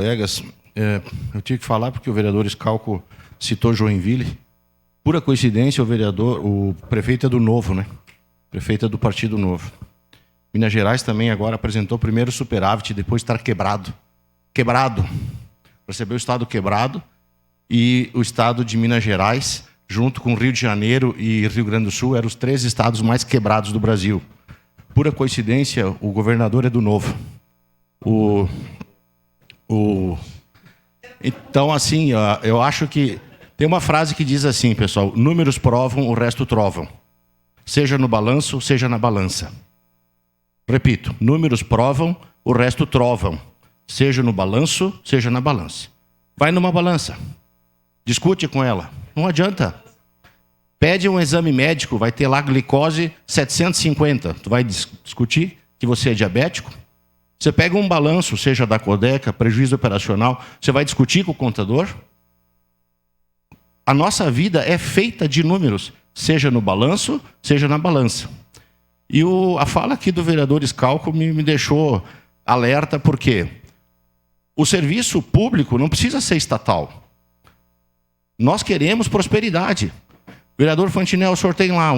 Colegas, eu tive que falar porque o vereador Scalco citou Joinville. Pura coincidência, o prefeito é do Novo, né? Prefeito é do Partido Novo. Minas Gerais também agora apresentou o primeiro superávit depois de estar quebrado. Quebrado. Recebeu o estado quebrado e o estado de Minas Gerais, junto com Rio de Janeiro e Rio Grande do Sul, eram os 3 estados mais quebrados do Brasil. Pura coincidência, o governador é do Novo. Então, assim, eu acho que tem uma frase que diz assim, pessoal: números provam, o resto trovam. Seja no balanço, seja na balança. Repito, números provam, o resto trovam. Seja no balanço, seja na balança. Vai numa balança. Discute com ela. Não adianta. Pede um exame médico, vai ter lá glicose 750. Tu vai discutir que você é diabético? Você pega um balanço, seja da Codeca, prejuízo operacional, você vai discutir com o contador? A nossa vida é feita de números, seja no balanço, seja na balança. E a fala aqui do vereador Scalco me deixou alerta, porque o serviço público não precisa ser estatal. Nós queremos prosperidade. Vereador Fantinel, o senhor tem lá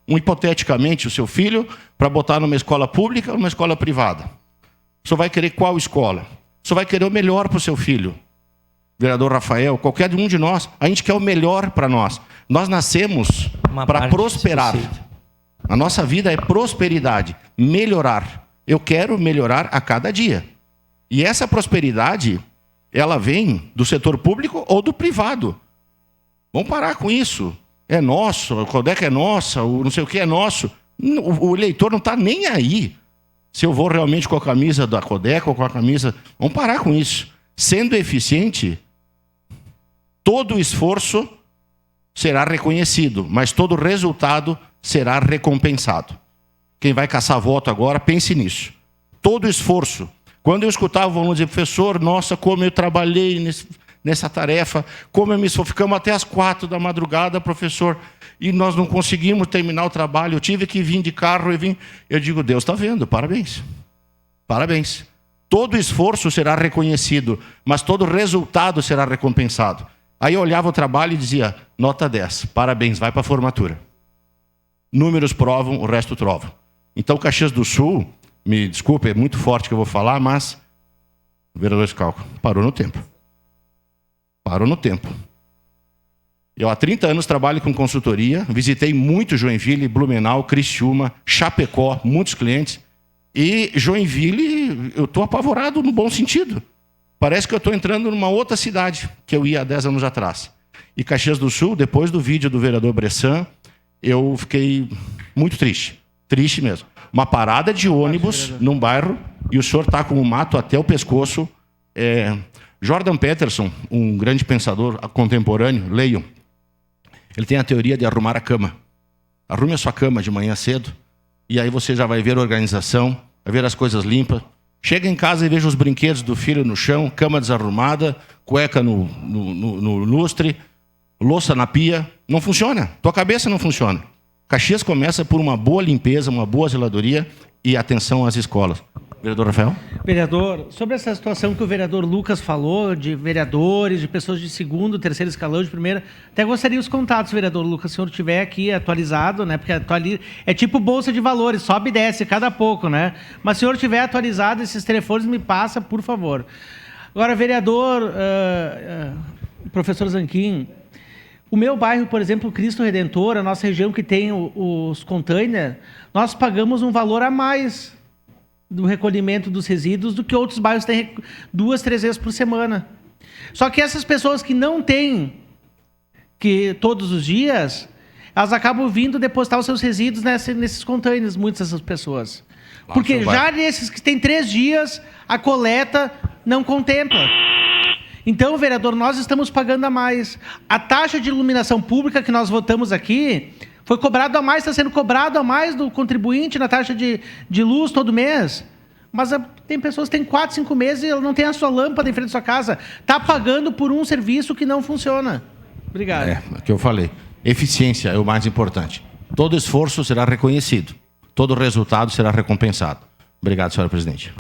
hipoteticamente o seu filho para botar numa escola pública ou numa escola privada? O senhor vai querer qual escola? O senhor vai querer o melhor para o seu filho. Vereador Rafael, qualquer um de nós, a gente quer o melhor para nós. Nós nascemos para prosperar. A nossa vida é prosperidade, melhorar. Eu quero melhorar a cada dia. E essa prosperidade, ela vem do setor público ou do privado. Vamos parar com isso. É nosso, a Codeca é nossa, o não sei o que é nosso. O eleitor não está nem aí se eu vou realmente com a camisa da Codeca ou com a camisa... Vamos parar com isso. Sendo eficiente, todo esforço será reconhecido, mas todo resultado será recompensado. Quem vai caçar voto agora, pense nisso. Todo esforço. Quando eu escutava o aluno dizer: professor, nossa, como eu trabalhei nessa tarefa, como eu me esforço, ficamos até as 4 da madrugada, professor, e nós não conseguimos terminar o trabalho, eu tive que vir de carro, eu digo: Deus está vendo, parabéns. Parabéns. Todo esforço será reconhecido, mas todo resultado será recompensado. Aí eu olhava o trabalho e dizia: nota 10, parabéns, vai para a formatura. Números provam, o resto trova. Então, Caxias do Sul, me desculpe, é muito forte que eu vou falar, mas o vereador Scalco parou no tempo. Parou no tempo. Eu há 30 anos trabalho com consultoria, visitei muito Joinville, Blumenau, Criciúma, Chapecó, muitos clientes. E Joinville, eu estou apavorado no bom sentido. Parece que eu estou entrando numa outra cidade que eu ia há 10 anos atrás. E Caxias do Sul, depois do vídeo do vereador Bressan, eu fiquei muito triste. Triste mesmo. Uma parada de ônibus num bairro e o senhor está com o mato até o pescoço. Jordan Peterson, um grande pensador contemporâneo, leiam. Ele tem a teoria de arrumar a cama. Arrume a sua cama de manhã cedo e aí você já vai ver a organização, vai ver as coisas limpas. Chega em casa e veja os brinquedos do filho no chão, cama desarrumada, cueca no lustre, louça na pia. Não funciona. Tua cabeça não funciona. Caxias começa por uma boa limpeza, uma boa zeladoria e atenção às escolas. Vereador Rafael? Vereador, sobre essa situação que o vereador Lucas falou, de vereadores, de pessoas de segundo, terceiro escalão, de primeira, até gostaria os contatos, vereador Lucas, se o senhor tiver aqui atualizado, né? Porque é tipo bolsa de valores, sobe e desce cada pouco, né? Mas se o senhor tiver atualizado esses telefones, me passa, por favor. Agora, vereador, professor Zanquim, o meu bairro, por exemplo, Cristo Redentor, a nossa região que tem os containers, nós pagamos um valor a mais do recolhimento dos resíduos do que outros bairros têm 2, 3 vezes por semana. Só que essas pessoas que não têm que todos os dias, elas acabam vindo depositar os seus resíduos nesses containers, muitas dessas pessoas. Porque já nesses que tem 3 dias, a coleta não contempla. Então, vereador, nós estamos pagando a mais. A taxa de iluminação pública que nós votamos aqui foi cobrado a mais, está sendo cobrado a mais do contribuinte na taxa de luz todo mês. Mas tem pessoas que têm 4, 5 meses e ela não tem a sua lâmpada em frente da sua casa. Está pagando por um serviço que não funciona. Obrigado. É o que eu falei. Eficiência é o mais importante. Todo esforço será reconhecido. Todo resultado será recompensado. Obrigado, senhora presidente.